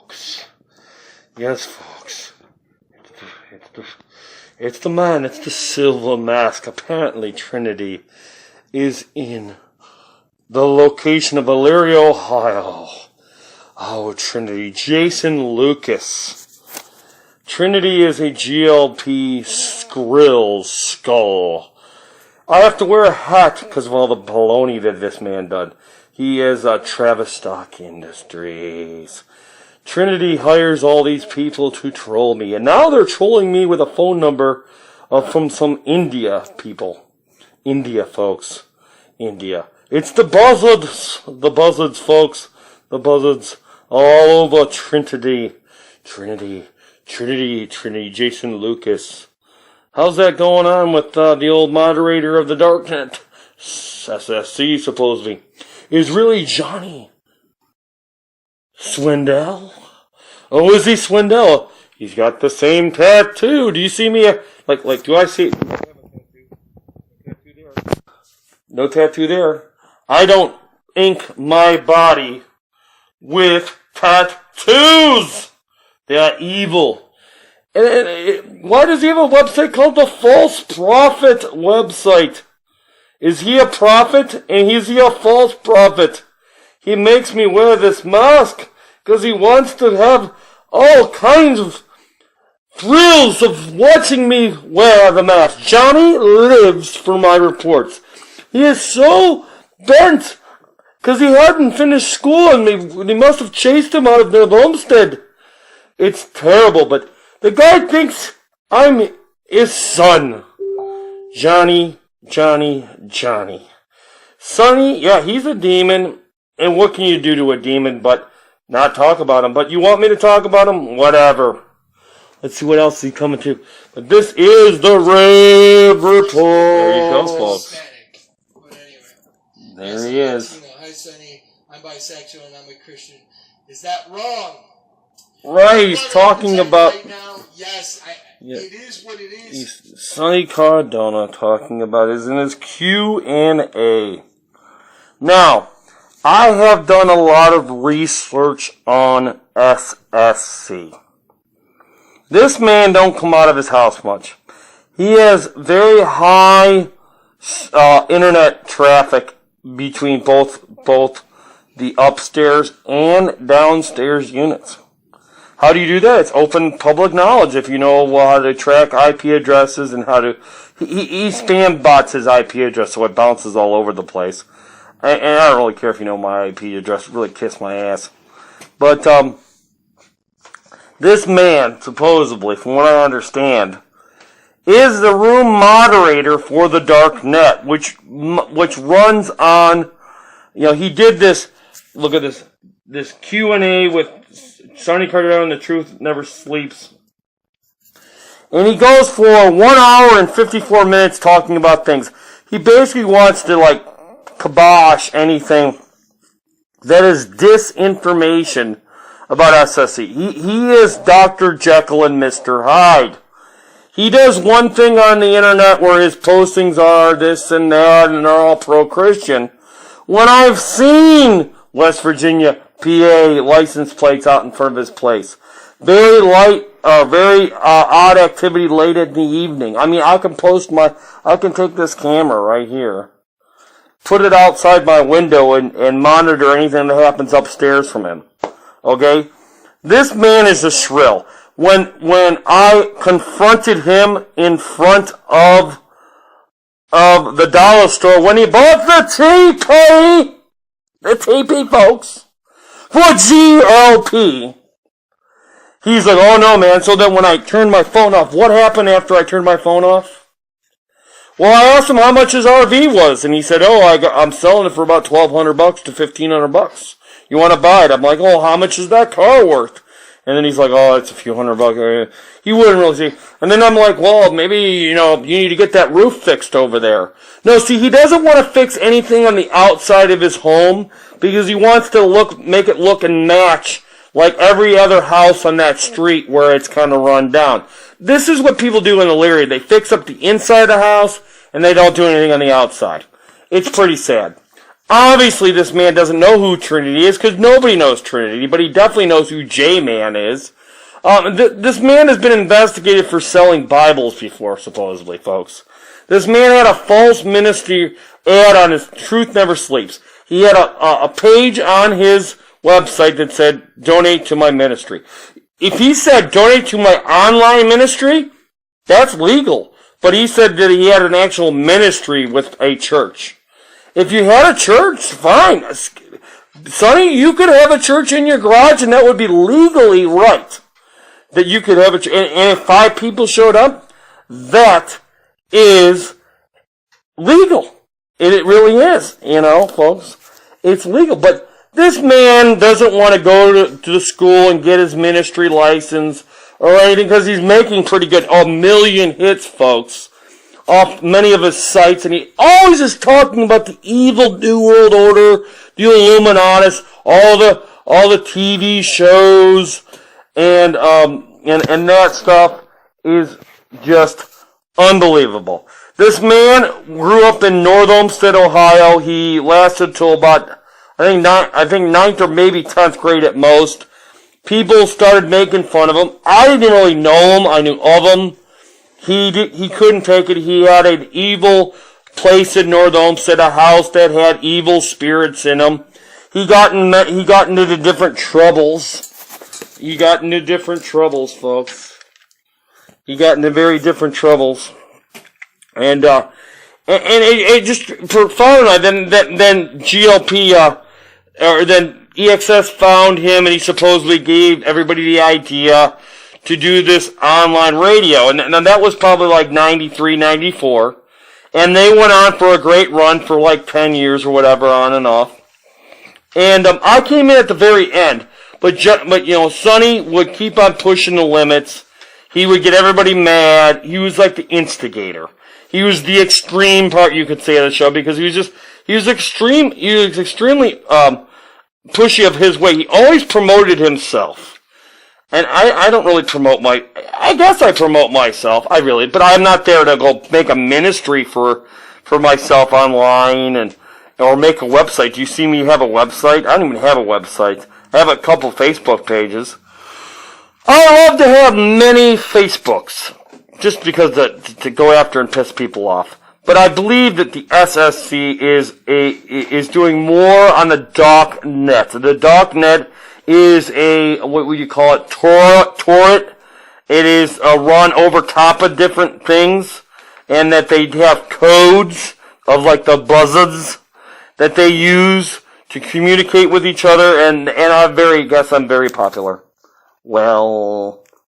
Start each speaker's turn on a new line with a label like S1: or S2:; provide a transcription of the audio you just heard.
S1: folks. Yes, folks. It's the man. It's the silver mask. Apparently, Trinity is in the location of Elyria, Ohio. Oh, Trinity. Jason Lucas. Trinity is a GLP skrill skull. I have to wear a hat because of all the baloney that this man done. He is Travis Stock Industries. Trinity hires all these people to troll me. And now they're trolling me with a phone number from some India people. India, folks. India. It's the buzzards. The buzzards, folks. The buzzards. All over Trinity. Trinity. Jason Lucas. How's that going on with the old moderator of the Darknet? SSC, supposedly. Is really Johnny Swindell? Oh, is he Swindell? He's got the same tattoo. Do you see me? Like, do I see? No tattoo there. I don't ink my body with tattoos. They are evil. And why does he have a website called the False Prophet website? Is he a prophet? And is he a false prophet? He makes me wear this mask because he wants to have all kinds of thrills of watching me wear the mask. Johnny lives for my reports. He is so bent because he hadn't finished school and they must have chased him out of their homestead. It's terrible, but the guy thinks I'm his son. Johnny. Sonny, yeah, he's a demon. And what can you do to a demon but not talk about him? But you want me to talk about him? Whatever. Let's see what else he's coming to. But this is the Rave Report. There you go, folks.
S2: But anyway.
S1: There he is.
S2: Hi, Sonny. I'm bisexual and I'm a Christian. Is that wrong?
S1: Right, he's talking about...
S2: Right now, yes, it is what it is.
S1: Sonny Cardona talking about is in his Q&A. Now, I have done a lot of research on SSC. This man don't come out of his house much. He has very high internet traffic between both the upstairs and downstairs units. How do you do that? It's open public knowledge if you know how to track IP addresses and how to... He spam bots his IP address so it bounces all over the place. And I don't really care if you know my IP address. Really kiss my ass. But, this man, supposedly, from what I understand, is the room moderator for the Dark Net, which runs on... he did this... Look at this Q&A with... Sonny Cardona and the Truth Never Sleeps. And he goes for 1 hour and 54 minutes talking about things. He basically wants to, kibosh anything that is disinformation about SSC. He is Dr. Jekyll and Mr. Hyde. He does one thing on the internet where his postings are this and that and they're all pro-Christian. When I've seen West Virginia PA license plates out in front of his place. Very odd activity late in the evening. I mean, I can take this camera right here, put it outside my window and monitor anything that happens upstairs from him. Okay? This man is a shrill. When I confronted him in front of the dollar store when he bought the TP, folks, for GLP. He's like, oh no, man. So then when I turned my phone off, what happened after I turned my phone off? Well, I asked him how much his RV was, and he said, I'm selling it for about $1,200 to $1,500. You want to buy it? I'm like, oh, how much is that car worth? And then he's like, oh, it's a few $100. He wouldn't really see. And then I'm like, well, maybe, you need to get that roof fixed over there. No, see, he doesn't want to fix anything on the outside of his home because he wants to make it look and match like every other house on that street where it's kind of run down. This is what people do in Elyria. They fix up the inside of the house and they don't do anything on the outside. It's pretty sad. Obviously, this man doesn't know who Trinity is, because nobody knows Trinity, but he definitely knows who J-Man is. This man has been investigated for selling Bibles before, supposedly, folks. This man had a false ministry ad on his Truth Never Sleeps. He had a page on his website that said, donate to my ministry. If he said, donate to my online ministry, that's legal. But he said that he had an actual ministry with a church. If you had a church, fine. Sonny, you could have a church in your garage, and that would be legally right. That you could have a church. And if 5 people showed up, that is legal. It really is, folks. It's legal. But this man doesn't want to go to the school and get his ministry license or anything, because he's making pretty good, 1 million hits, folks, off many of his sites, and he always is talking about the evil New World Order, the Illuminatus, all the TV shows, and that stuff is just unbelievable. This man grew up in North Olmsted, Ohio. He lasted till about, I think 9th or maybe 10th grade at most. People started making fun of him. I didn't really know him. I knew of him. He couldn't take it. He had an evil place in North Olmsted, a house that had evil spirits in them. He got into different troubles. He got into different troubles, folks. He got into very different troubles. And it just, for fun, then GLP, then EXS found him, and he supposedly gave everybody the idea to do this online radio. And that was probably like 93, 94. And they went on for a great run for like 10 years or whatever, on and off. And I came in at the very end. But Sonny would keep on pushing the limits. He would get everybody mad. He was like the instigator. He was the extreme part, you could say, of the show, because he was extremely pushy of his way. He always promoted himself. And I don't really promote I guess I promote myself, but I'm not there to go make a ministry for myself online or make a website. Do you see me have a website? I don't even have a website. I have a couple Facebook pages. I love to have many Facebooks, just because to go after and piss people off. But I believe that the SSC is doing more on the dark net. The dark net is what would you call it, torrent. It is run over top of different things, and that they have codes of like the buzzards that they use to communicate with each other, and I'm very popular. Well,